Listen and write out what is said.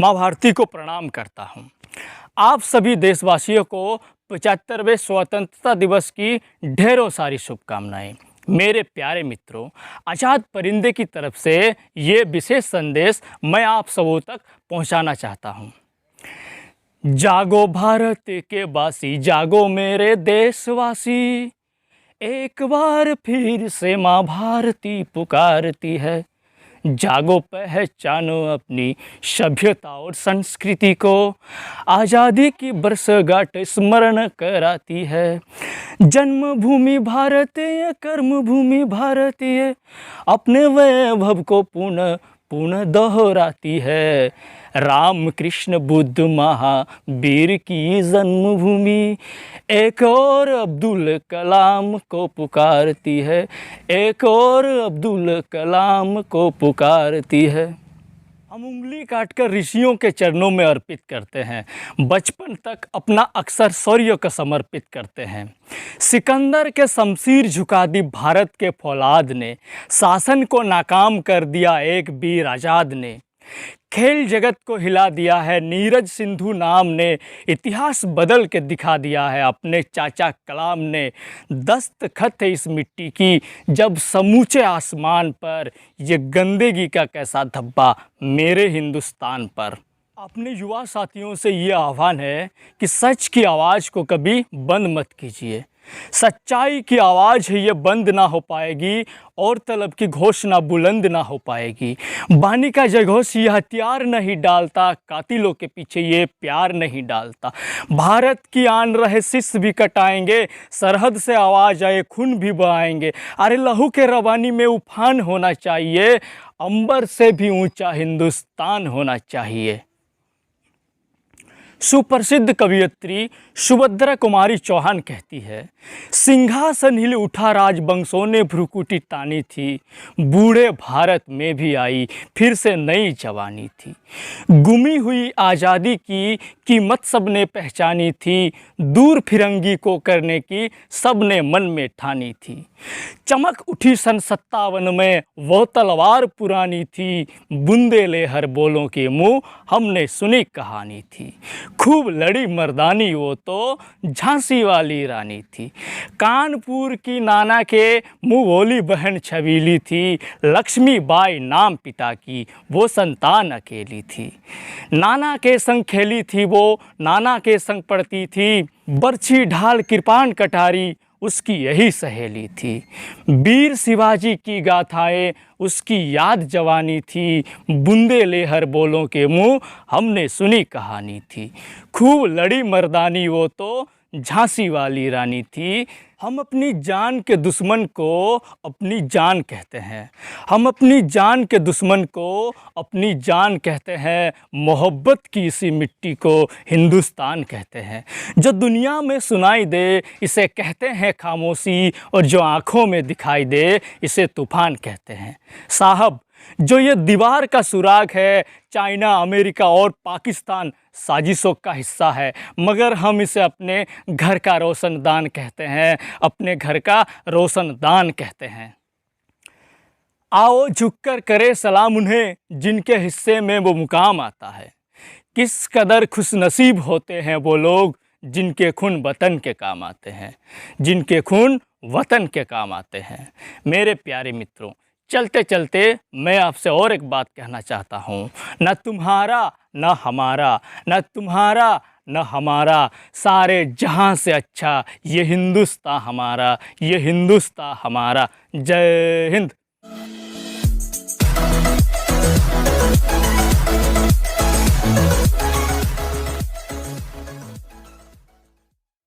माँ भारती को प्रणाम करता हूँ। आप सभी देशवासियों को 75वें स्वतंत्रता दिवस की ढेरों सारी शुभकामनाएं। मेरे प्यारे मित्रों, आज़ाद परिंदे की तरफ से ये विशेष संदेश मैं आप सबों तक पहुंचाना चाहता हूं। जागो भारत के वासी, जागो मेरे देशवासी, एक बार फिर से माँ भारती पुकारती है। जागो, पहचानो अपनी सभ्यता और संस्कृति को, आज़ादी की वर्षगांठ स्मरण कराती है। जन्मभूमि भारतीय, कर्मभूमि भारतीय, अपने वैभव को पुनः दोहराती है। राम कृष्ण बुद्ध महावीर की जन्मभूमि एक और अब्दुल कलाम को पुकारती है, एक और अब्दुल कलाम को पुकारती है। हम उंगली काटकर ऋषियों के चरणों में अर्पित करते हैं, बचपन तक अपना अक्सर शौर्य को समर्पित करते हैं। सिकंदर के शमशीर झुका दी भारत के फौलाद ने, शासन को नाकाम कर दिया एक वीर आज़ाद ने। खेल जगत को हिला दिया है नीरज सिंधु नाम ने, इतिहास बदल के दिखा दिया है अपने चाचा कलाम ने। दस्तखत है इस मिट्टी की जब समूचे आसमान पर, ये गंदगी का कैसा धब्बा मेरे हिंदुस्तान पर। अपने युवा साथियों से ये आह्वान है कि सच की आवाज़ को कभी बंद मत कीजिए। सच्चाई की आवाज़ है ये बंद ना हो पाएगी और तलब की घोषणा बुलंद ना हो पाएगी। बानी का जयघोष ये हथियार नहीं डालता, कातिलों के पीछे ये प्यार नहीं डालता। भारत की आन रहे शिष्य भी कटाएंगे, सरहद से आवाज़ आए खून भी बहाएंगे। अरे लहू के रवानी में उफान होना चाहिए, अंबर से भी ऊंचा हिंदुस्तान होना चाहिए। सुप्रसिद्ध कवियत्री सुभद्रा कुमारी चौहान कहती है, सिंहासन हिल उठा राजवंशों ने भ्रुकुटी तानी थी, बूढ़े भारत में भी आई फिर से नई जवानी थी। गुमी हुई आज़ादी की कीमत सबने पहचानी थी, दूर फिरंगी को करने की सबने मन में ठानी थी। चमक उठी सन 57 में वो तलवार पुरानी थी, बुंदेले हर बोलों के मुँह हमने सुनी कहानी थी। खूब लड़ी मर्दानी वो तो झांसी वाली रानी थी, कानपुर की नाना के मुँह बोली बहन छबीली थी। लक्ष्मीबाई नाम पिता की वो संतान अकेली थी, नाना के संग खेली थी वो, नाना के संग पढ़ती थी। बरछी ढाल कृपाण कटारी उसकी यही सहेली थी। वीर शिवाजी की गाथाएं उसकी याद जवानी थी, बुंदेले हर बोलों के मुँह हमने सुनी कहानी थी। खूब लड़ी मर्दानी वो तो झांसी वाली रानी थी। हम अपनी जान के दुश्मन को अपनी जान कहते हैं, हम अपनी जान के दुश्मन को अपनी जान कहते हैं। मोहब्बत की इसी मिट्टी को हिंदुस्तान कहते हैं। जो दुनिया में सुनाई दे इसे कहते हैं खामोशी, और जो आँखों में दिखाई दे इसे तूफान कहते हैं। साहब, जो ये दीवार का सुराग है, चाइना, अमेरिका और पाकिस्तान साजिशों का हिस्सा है, मगर हम इसे अपने घर का रोशनदान कहते हैं, अपने घर का रोशनदान कहते हैं। आओ झुककर करे सलाम उन्हें जिनके हिस्से में वो मुकाम आता है। किस कदर खुशनसीब होते हैं वो लोग जिनके खून वतन के काम आते हैं, जिनके खून वतन के काम आते हैं। मेरे प्यारे मित्रों, चलते चलते मैं आपसे और एक बात कहना चाहता हूँ। न तुम्हारा न हमारा, न तुम्हारा न हमारा, सारे जहाँ से अच्छा ये हिंदुस्तान हमारा, ये हिंदुस्तान हमारा। जय हिंद।